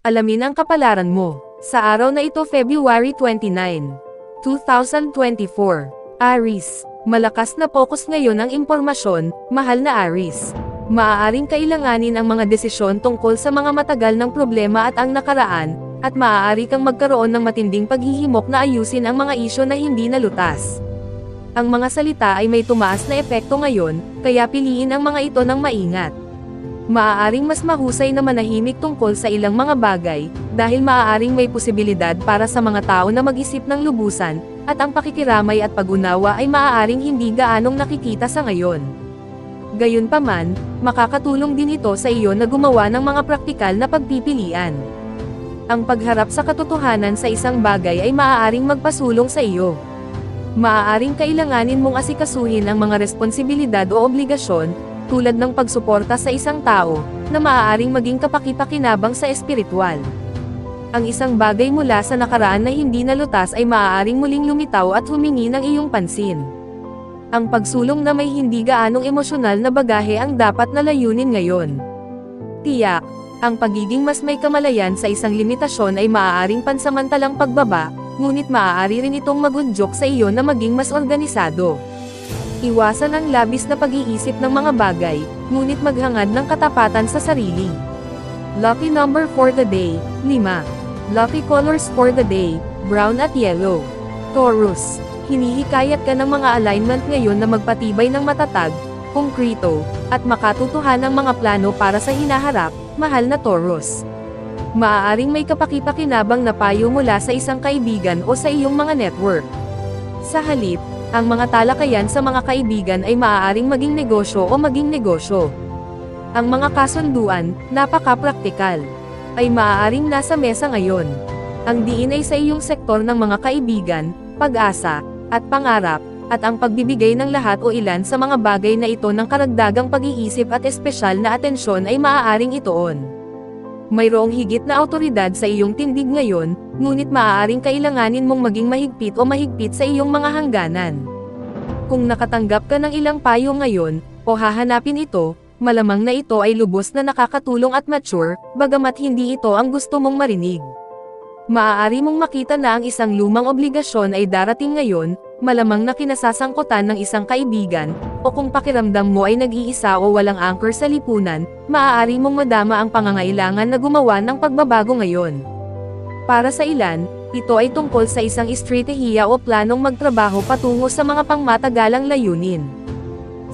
Alamin ang kapalaran mo. Sa araw na ito February 29, 2024. Aries. Malakas na focus ngayon ang impormasyon, mahal na Aries. Maaaring kailanganin ang mga desisyon tungkol sa mga matagal ng problema at ang nakaraan, at maaari kang magkaroon ng matinding paghihimok na ayusin ang mga isyu na hindi nalutas. Ang mga salita ay may tumaas na epekto ngayon, kaya piliin ang mga ito ng maingat. Maaaring mas mahusay na manahimik tungkol sa ilang mga bagay, dahil maaaring may posibilidad para sa mga tao na mag-isip ng lubusan, at ang pakikiramay at pag-unawa ay maaaring hindi gaanong nakikita sa ngayon. Gayunpaman, makakatulong din ito sa iyo na gumawa ng mga praktikal na pagpipilian. Ang pagharap sa katotohanan sa isang bagay ay maaaring magpasulong sa iyo. Maaaring kailanganin mong asikasuhin ang mga responsibilidad o obligasyon, tulad ng pagsuporta sa isang tao, na maaaring maging kapaki-pakinabang sa espiritual. Ang isang bagay mula sa nakaraan na hindi nalutas ay maaaring muling lumitaw at humingi ng iyong pansin. Ang pagsulong na may hindi gaanong emosyonal na bagahe ang dapat na layunin ngayon. Tiyak, ang pagiging mas may kamalayan sa isang limitasyon ay maaaring pansamantalang pagbaba, ngunit maaari rin itong magudyok sa iyo na maging mas organisado. Iwasan ang labis na pag-iisip ng mga bagay, ngunit maghangad ng katapatan sa sarili. Lucky number for the day, 5. Lucky colors for the day, brown at yellow. Taurus. Hinihikayat ka ng mga alignment ngayon na magpatibay ng matatag, konkrito, at makatutuhan ng mga plano para sa hinaharap, mahal na Taurus. Maaaring may kapaki-pakinabang na payo mula sa isang kaibigan o sa iyong mga network. Sa halip, ang mga talakayan sa mga kaibigan ay maaaring maging negosyo o maging negosyo. Ang mga kasunduan, napaka-praktikal, ay maaaring nasa mesa ngayon. Ang diin ay sa iyong sektor ng mga kaibigan, pag-asa, at pangarap, at ang pagbibigay ng lahat o ilan sa mga bagay na ito ng karagdagang pag-iisip at espesyal na atensyon ay maaaring ituon. Mayroong higit na awtoridad sa iyong tindig ngayon, ngunit maaaring kailanganin mong maging mahigpit o mahigpit sa iyong mga hangganan. Kung nakatanggap ka ng ilang payo ngayon, o hahanapin ito, malamang na ito ay lubos na nakakatulong at mature, bagamat hindi ito ang gusto mong marinig. Maaari mong makita na ang isang lumang obligasyon ay darating ngayon, malamang na kinasasangkutan ng isang kaibigan, o kung pakiramdam mo ay nag-iisa o walang anchor sa lipunan, maaari mong madama ang pangangailangan na gumawa ng pagbabago ngayon. Para sa ilan, ito ay tungkol sa isang estratehiya o planong magtrabaho patungo sa mga pangmatagalang layunin.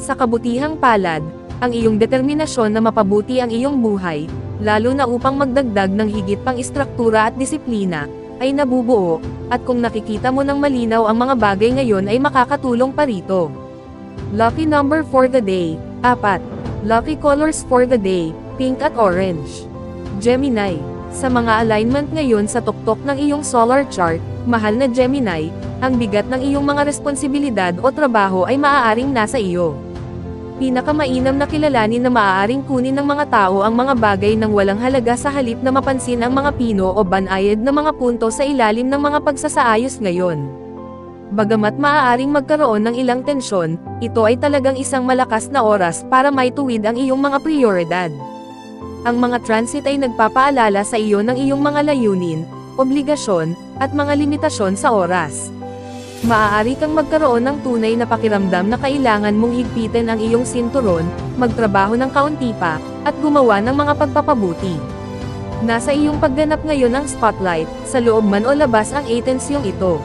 Sa kabutihang palad, ang iyong determinasyon na mapabuti ang iyong buhay, lalo na upang magdagdag ng higit pang istruktura at disiplina, ay nabubuo, at kung nakikita mo ng malinaw ang mga bagay ngayon ay makakatulong pa rito. Lucky number for the day, 4. Lucky colors for the day, pink at orange. Gemini. Sa mga alignment ngayon sa tuktok ng iyong solar chart, mahal na Gemini, ang bigat ng iyong mga responsibilidad o trabaho ay maaaring nasa iyo. Pinakamainam na kilalanin na maaaring kunin ng mga tao ang mga bagay ng walang halaga sa halip na mapansin ang mga pino o banayad na mga punto sa ilalim ng mga pagsasaayos ngayon. Bagamat maaaring magkaroon ng ilang tensyon, ito ay talagang isang malakas na oras para maituwid ang iyong mga prioridad. Ang mga transit ay nagpapaalala sa iyo ng iyong mga layunin, obligasyon, at mga limitasyon sa oras. Maaari kang magkaroon ng tunay na pakiramdam na kailangan mong higpitin ang iyong sinturon, magtrabaho ng kaunti pa, at gumawa ng mga pagpapabuti. Nasa iyong pagganap ngayon ang spotlight, sa loob man o labas ang atensyong ito.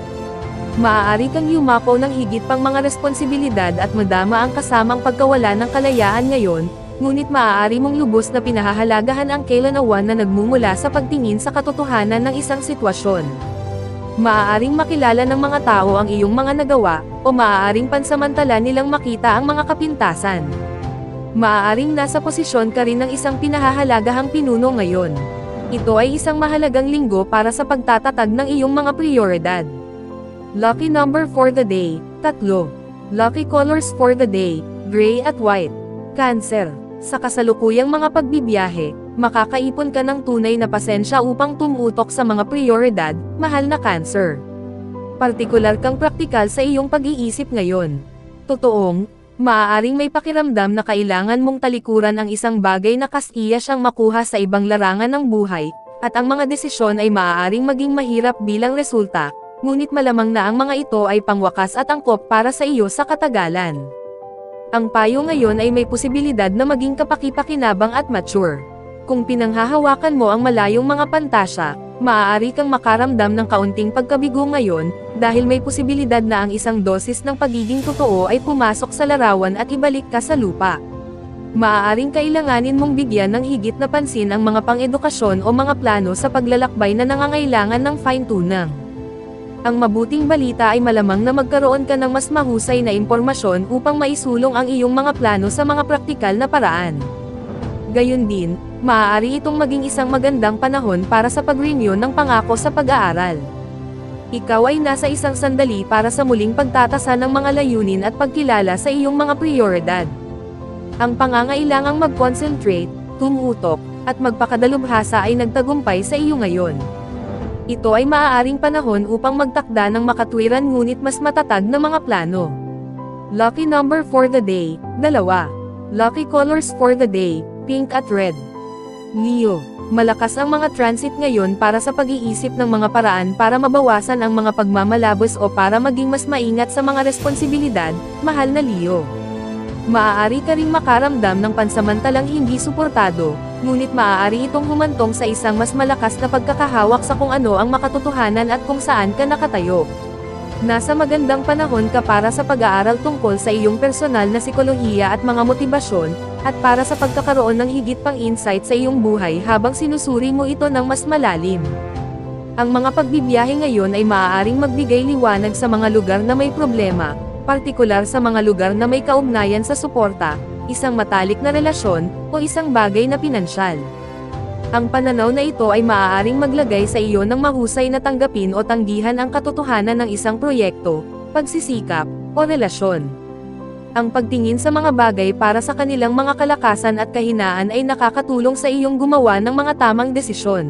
Maaari kang yumako ng higit pang mga responsibilidad at madama ang kasamang pagkawala ng kalayaan ngayon, ngunit maaari mong lubos na pinahahalagahan ang kailanawan na nagmumula sa pagtingin sa katotohanan ng isang sitwasyon. Maaaring makilala ng mga tao ang iyong mga nagawa, o maaaring pansamantala nilang makita ang mga kapintasan. Maaaring nasa posisyon ka rin ng isang pinahahalagahang pinuno ngayon. Ito ay isang mahalagang linggo para sa pagtatatag ng iyong mga prioridad. Lucky number for the day, 3. Lucky colors for the day, gray at white. Cancer. Sa kasalukuyang mga pagbibiyahe, makakaipon ka ng tunay na pasensya upang tumutok sa mga prioridad, mahal na Cancer. Partikular kang praktikal sa iyong pag-iisip ngayon. Totoong, maaaring may pakiramdam na kailangan mong talikuran ang isang bagay na kasiya siyang makuha sa ibang larangan ng buhay, At ang mga desisyon ay maaaring maging mahirap bilang resulta, ngunit malamang na ang mga ito ay pangwakas at angkop para sa iyo sa katagalan. Ang payo ngayon ay may posibilidad na maging kapaki-pakinabang at mature. Kung pinanghahawakan mo ang malayong mga pantasya, maaari kang makaramdam ng kaunting pagkabigo ngayon, dahil may posibilidad na ang isang dosis ng pagiging totoo ay pumasok sa larawan at ibalik ka sa lupa. Maaaring kailanganin mong bigyan ng higit na pansin ang mga pang-edukasyon o mga plano sa paglalakbay na nangangailangan ng fine-tuning. Ang mabuting balita ay malamang na magkaroon ka ng mas mahusay na impormasyon upang maisulong ang iyong mga plano sa mga praktikal na paraan. Gayun din, maaari itong maging isang magandang panahon para sa pag-renew ng pangako sa pag-aaral. Ikaw ay nasa isang sandali para sa muling pagtatasa ng mga layunin at pagkilala sa iyong mga prioridad. Ang pangangailangang mag-concentrate, tumutok, at magpakadalubhasa ay nagtagumpay sa iyo ngayon. Ito ay maaaring panahon upang magtakda ng makatwiran ngunit mas matatag na mga plano. Lucky number for the day, 2. Lucky colors for the day, pink at red. Leo, malakas ang mga transit ngayon para sa pag-iisip ng mga paraan para mabawasan ang mga pagmamalabos o para maging mas maingat sa mga responsibilidad, mahal na Leo. Maaari ka ring makaramdam ng pansamantalang hindi suportado, ngunit maaari itong humantong sa isang mas malakas na pagkakahawak sa kung ano ang makatotohanan at kung saan ka nakatayo. Nasa magandang panahon ka para sa pag-aaral tungkol sa iyong personal na sikolohiya at mga motibasyon, at para sa pagkakaroon ng higit pang insight sa iyong buhay habang sinusuri mo ito ng mas malalim. Ang mga pagbibiyahe ngayon ay maaaring magbigay liwanag sa mga lugar na may problema, partikular sa mga lugar na may kaugnayan sa suporta, isang matalik na relasyon, o isang bagay na pinansyal. Ang pananaw na ito ay maaaring maglagay sa iyo ng mahusay na tanggapin o tanggihan ang katotohanan ng isang proyekto, pagsisikap, o relasyon. Ang pagtingin sa mga bagay para sa kanilang mga kalakasan at kahinaan ay nakakatulong sa iyong gumawa ng mga tamang desisyon.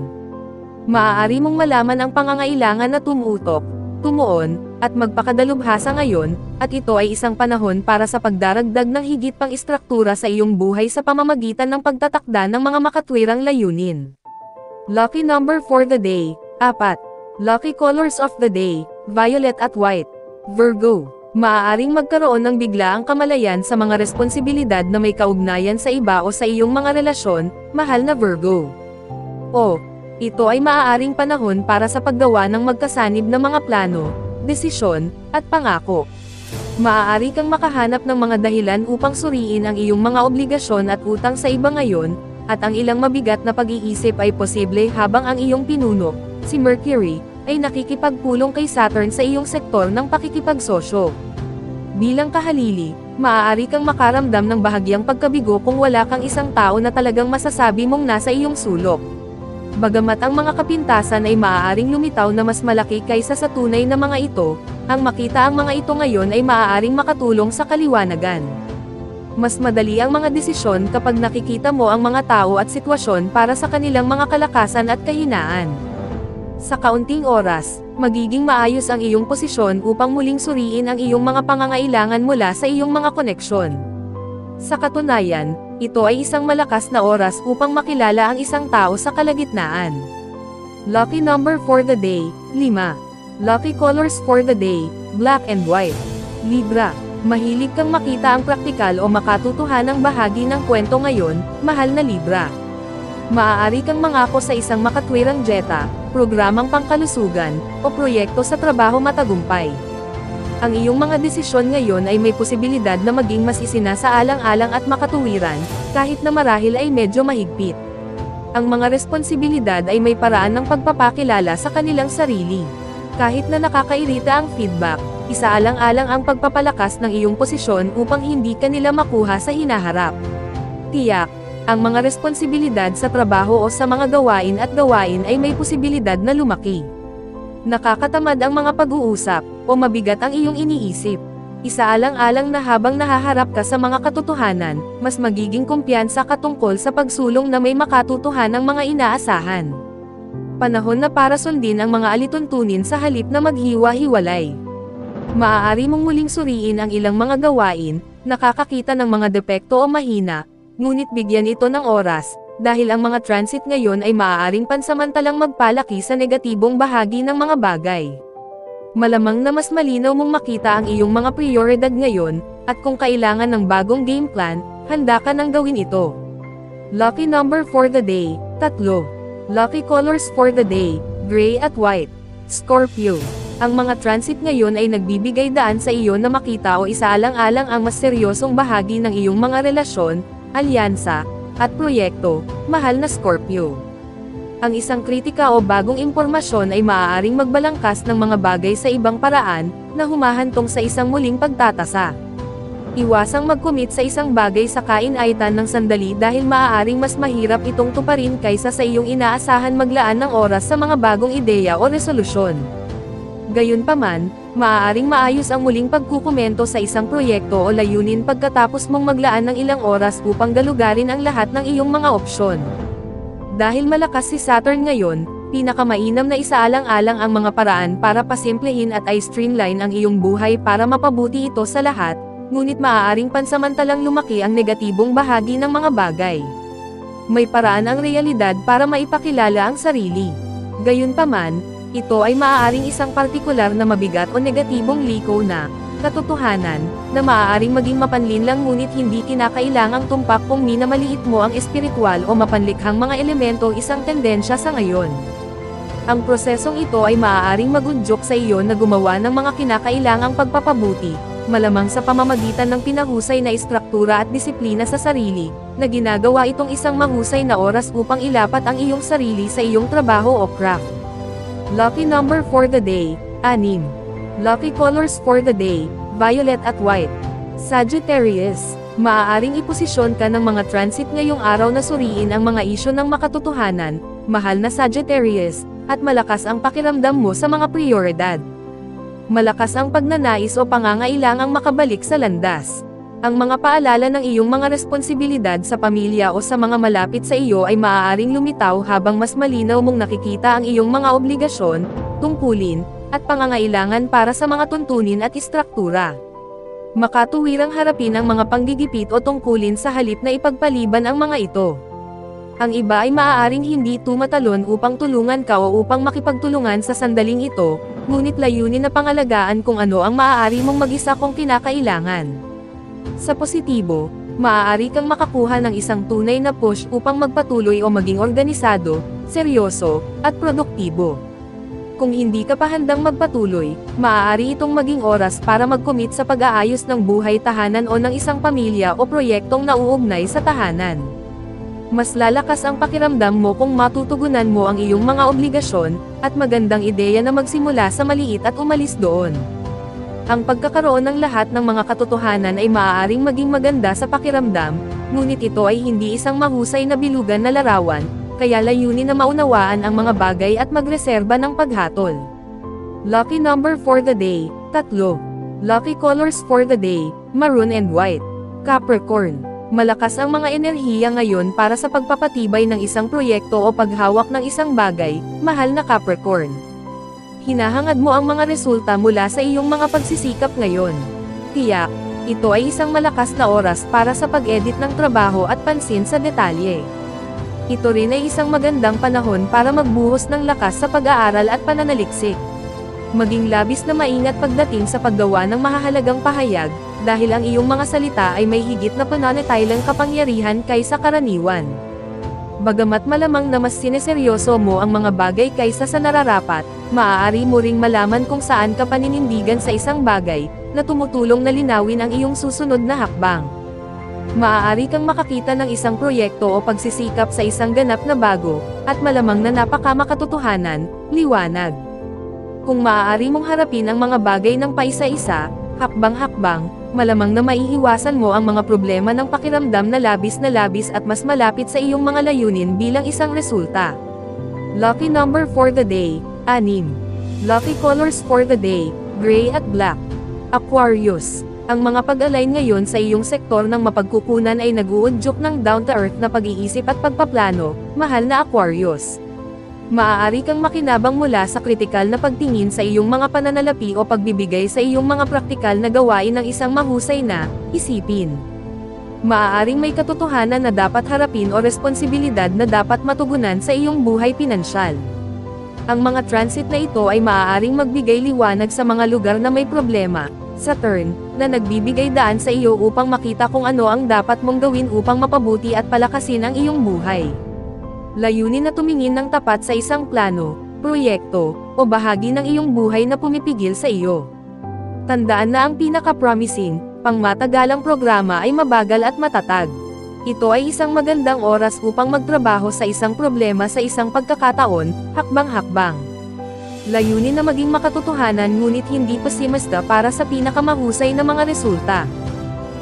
Maaari mong malaman ang pangangailangan na tumutok, tumuon, at magpakadalubhasa ngayon, at ito ay isang panahon para sa pagdaragdag ng higit pang istruktura sa iyong buhay sa pamamagitan ng pagtatakda ng mga makatwirang layunin. Lucky number for the day, 4. Lucky colors of the day, violet at white. Virgo, maaaring magkaroon ng biglaang kamalayan sa mga responsibilidad na may kaugnayan sa iba o sa iyong mga relasyon, mahal na Virgo. Ito ay maaaring panahon para sa paggawa ng magkasanib na mga plano, desisyon, at pangako. Maaari kang makahanap ng mga dahilan upang suriin ang iyong mga obligasyon at utang sa iba ngayon, at ang ilang mabigat na pag-iisip ay posible habang ang iyong pinuno, si Mercury, ay nakikipagpulong kay Saturn sa iyong sektor ng pakikipagsosyo. Bilang kahalili, maaari kang makaramdam ng bahagyang pagkabigo kung wala kang isang tao na talagang masasabi mong nasa iyong sulok. Bagamat ang mga kapintasan ay maaaring lumitaw na mas malaki kaysa sa tunay na mga ito, ang makita ang mga ito ngayon ay maaaring makatulong sa kaliwanagan. Mas madali ang mga desisyon kapag nakikita mo ang mga tao at sitwasyon para sa kanilang mga kalakasan at kahinaan. Sa kaunting oras, magiging maayos ang iyong posisyon upang muling suriin ang iyong mga pangangailangan mula sa iyong mga koneksyon. Sa katunayan, ito ay isang malakas na oras upang makilala ang isang tao sa kalagitnaan. Lucky number for the day, 5. Lucky colors for the day, black and white. Libra, mahilig kang makita ang praktikal o makatutuhanang bahagi ng kwento ngayon, mahal na Libra. Maaari kang mangako sa isang makatwirang dieta, programang pangkalusugan, o proyekto sa trabaho matagumpay. Ang iyong mga desisyon ngayon ay may posibilidad na maging mas isinasaalang-alang at makatuwiran, kahit na marahil ay medyo mahigpit. Ang mga responsibilidad ay may paraan ng pagpapakilala sa kanilang sarili. Kahit na nakakairita ang feedback, isaalang-alang ang pagpapalakas ng iyong posisyon upang hindi ka nila makuha sa hinaharap. Tiyak, ang mga responsibilidad sa trabaho o sa mga gawain ay may posibilidad na lumaki. Nakakatamad ang mga pag-uusap, o mabigat ang iyong iniisip. Isaalang-alang na habang nahaharap ka sa mga katotohanan, mas magiging kumpiyansa ka tungkol sa pagsulong na may makatutuhanang mga inaasahan. Panahon na para sundin ang mga alituntunin sa halip na maghiwa-hiwalay. Maaari mong muling suriin ang ilang mga gawain, nakakakita ng mga depekto o mahina, ngunit bigyan ito ng oras, Dahil ang mga transit ngayon ay maaaring pansamantalang magpalaki sa negatibong bahagi ng mga bagay. Malamang na mas malinaw mong makita ang iyong mga prioridad ngayon, at kung kailangan ng bagong game plan, handa ka nang gawin ito. Lucky number for the day, 3. Lucky colors for the day, gray at white. Scorpio. Ang mga transit ngayon ay nagbibigay daan sa iyo na makita o isaalang-alang ang mas seryosong bahagi ng iyong mga relasyon, alyansa, at proyekto, mahal na Scorpio. Ang isang kritika o bagong impormasyon ay maaaring magbalangkas ng mga bagay sa ibang paraan, na humahantong sa isang muling pagtatasa. Iwasang mag-commit sa isang bagay sa kainaitan ng sandali dahil maaaring mas mahirap itong tuparin kaysa sa iyong inaasahan maglaan ng oras sa mga bagong ideya o resolusyon. Gayunpaman, maaaring maayos ang muling pagkukomento sa isang proyekto o layunin pagkatapos mong maglaan ng ilang oras upang galugarin ang lahat ng iyong mga opsyon. Dahil malakas si Saturn ngayon, pinakamainam na isaalang-alang ang mga paraan para pasimplehin at i-streamline ang iyong buhay para mapabuti ito sa lahat, ngunit maaaring pansamantalang lumaki ang negatibong bahagi ng mga bagay. May paraan ang realidad para maipakilala ang sarili. Gayunpaman, ito ay maaaring isang partikular na mabigat o negatibong liko na katotohanan, na maaaring maging mapanlinlang ngunit hindi kinakailangang tumpak kung minamaliit mo ang espiritual o mapanlikhang mga elemento isang tendensya sa ngayon. Ang prosesong ito ay maaaring magudyok sa iyo na gumawa ng mga kinakailangang pagpapabuti, malamang sa pamamagitan ng pinahusay na istruktura at disiplina sa sarili, na ginagawa itong isang mahusay na oras upang ilapat ang iyong sarili sa iyong trabaho o craft. Lucky number for the day, 6. Lucky colors for the day, violet at white. Sagittarius, maaaring iposisyon ka ng mga transit ngayong araw na suriin ang mga isyu ng makatotohanan, mahal na Sagittarius, at malakas ang pakiramdam mo sa mga prioridad. Malakas ang pagnanais o pangangailangang makabalik sa landas. Ang mga paalala ng iyong mga responsibilidad sa pamilya o sa mga malapit sa iyo ay maaaring lumitaw habang mas malinaw mong nakikita ang iyong mga obligasyon, tungkulin, at pangangailangan para sa mga tuntunin at istruktura. Makatuwirang harapin ang mga panggigipit o tungkulin sa halip na ipagpaliban ang mga ito. Ang iba ay maaaring hindi tumatalon upang tulungan ka o upang makipagtulungan sa sandaling ito, ngunit layunin na pangalagaan kung ano ang maaari mong mag-isa kung kinakailangan. Sa positibo, maaari kang makakuha ng isang tunay na push upang magpatuloy o maging organisado, seryoso, at produktibo. Kung hindi ka pa handang magpatuloy, maaari itong maging oras para mag-commit sa pag-aayos ng buhay tahanan o ng isang pamilya o proyektong nauugnay sa tahanan. Mas lalakas ang pakiramdam mo kung matutugunan mo ang iyong mga obligasyon, at magandang ideya na magsimula sa maliit at umalis doon. Ang pagkakaroon ng lahat ng mga katotohanan ay maaaring maging maganda sa pakiramdam, ngunit ito ay hindi isang mahusay na bilugan na larawan, kaya layunin na maunawaan ang mga bagay at magreserba ng paghatol. Lucky number for the day, 3. Lucky colors for the day, maroon and white. Capricorn. Malakas ang mga enerhiya ngayon para sa pagpapatibay ng isang proyekto o paghawak ng isang bagay, mahal na Capricorn. Hinahangad mo ang mga resulta mula sa iyong mga pagsisikap ngayon. Tiyak, ito ay isang malakas na oras para sa pag-edit ng trabaho at pansin sa detalye. Ito rin ay isang magandang panahon para magbuhos ng lakas sa pag-aaral at pananaliksik. Maging labis na maingat pagdating sa paggawa ng mahahalagang pahayag, dahil ang iyong mga salita ay may higit na pananatilang kapangyarihan kaysa karaniwan. Bagamat malamang na mas sineseryoso mo ang mga bagay kaysa sa nararapat, maaari mo ring malaman kung saan ka paninindigan sa isang bagay, na tumutulong na linawin ang iyong susunod na hakbang. Maaari kang makakita ng isang proyekto o pagsisikap sa isang ganap na bago, at malamang na napakamakatotohanan, liwanag. Kung maaari mong harapin ang mga bagay ng paisa-isa, hakbang-hakbang, malamang na maiiwasan mo ang mga problema ng pakiramdam na labis at mas malapit sa iyong mga layunin bilang isang resulta. Lucky number for the day, 6. Lucky colors for the day, gray at black. Aquarius. Ang mga pag-align ngayon sa iyong sektor ng mapagkukunan ay nag-uudyok ng down-to-earth na pag-iisip at pagpaplano, mahal na Aquarius. Maaari kang makinabang mula sa kritikal na pagtingin sa iyong mga pananalapi o pagbibigay sa iyong mga praktikal na gawain ng isang mahusay na isipin. Maaaring may katotohanan na dapat harapin o responsibilidad na dapat matugunan sa iyong buhay pinansyal. Ang mga transit na ito ay maaaring magbigay liwanag sa mga lugar na may problema, Saturn, na nagbibigay daan sa iyo upang makita kung ano ang dapat mong gawin upang mapabuti at palakasin ang iyong buhay. Layunin na tumingin ng tapat sa isang plano, proyekto, o bahagi ng iyong buhay na pumipigil sa iyo. Tandaan na ang pinaka-promising, pangmatagalang programa ay mabagal at matatag. Ito ay isang magandang oras upang magtrabaho sa isang problema sa isang pagkakataon, hakbang-hakbang. Layunin na maging makatotohanan ngunit hindi pesimista para sa pinakamahusay na mga resulta.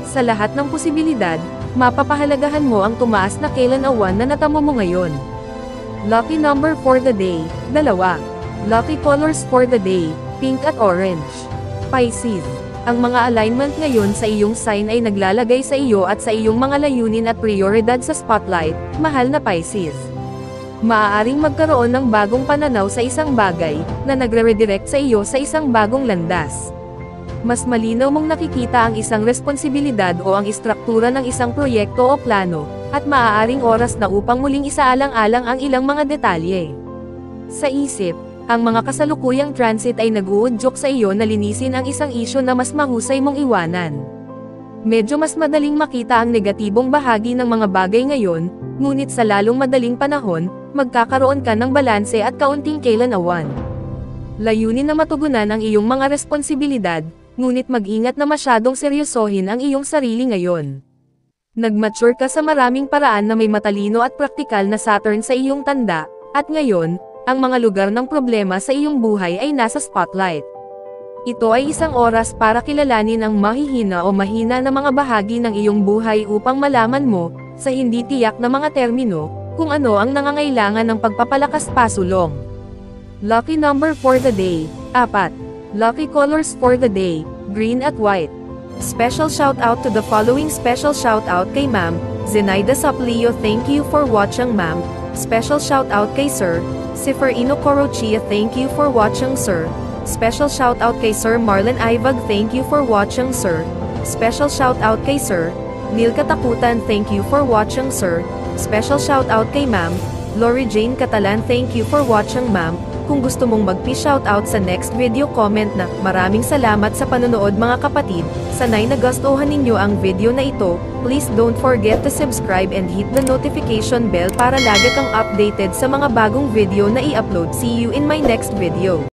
Sa lahat ng posibilidad, mapapahalagahan mo ang tumaas na kailan-awan na natamo mo ngayon. Lucky number for the day, 2. Lucky colors for the day, pink at orange. Pisces. Ang mga alignment ngayon sa iyong sign ay naglalagay sa iyo at sa iyong mga layunin at prioridad sa spotlight, mahal na Pisces. Maaaring magkaroon ng bagong pananaw sa isang bagay, na nagre-redirect sa iyo sa isang bagong landas. Mas malinaw mong nakikita ang isang responsibilidad o ang istruktura ng isang proyekto o plano, at maaaring oras na upang muling isaalang-alang ang ilang mga detalye. Sa isip, ang mga kasalukuyang transit ay nag-uudyok sa iyo na linisin ang isang isyu na mas mahusay mong iwanan. Medyo mas madaling makita ang negatibong bahagi ng mga bagay ngayon, ngunit sa lalong madaling panahon, magkakaroon ka ng balanse at kaunting kailan-awan. Layunin na matugunan ang iyong mga responsibilidad, ngunit mag-ingat na masyadong seryosohin ang iyong sarili ngayon. Nag-mature ka sa maraming paraan na may matalino at praktikal na Saturn sa iyong tanda, at ngayon, ang mga lugar ng problema sa iyong buhay ay nasa spotlight. Ito ay isang oras para kilalanin ang mahihina o mahina na mga bahagi ng iyong buhay upang malaman mo, sa hindi tiyak na mga termino, kung ano ang nangangailangan ng pagpapalakas pasulong. Lucky number for the day, 4. Lucky colors for the day, green at white. Special shout out to the following. Special shout out kay Ma'am Zenaida Saplio, thank you for watching Ma'am. Special shout out kay Sir Seferino Corochia, thank you for watching Sir. Special shout out kay Sir Marlon Ivag, thank you for watching Sir. Special shout out kay Sir Neil Katakutan, thank you for watching Sir. Special shout out kay Ma'am Lori Jane Catalan, thank you for watching Ma'am. Kung gusto mong mag-shoutout sa next video, comment na. Maraming salamat sa panonood mga kapatid. Sanay nagustuhan ninyo ang video na ito. Please don't forget to subscribe and hit the notification bell para lagi kang updated sa mga bagong video na i-upload. See you in my next video.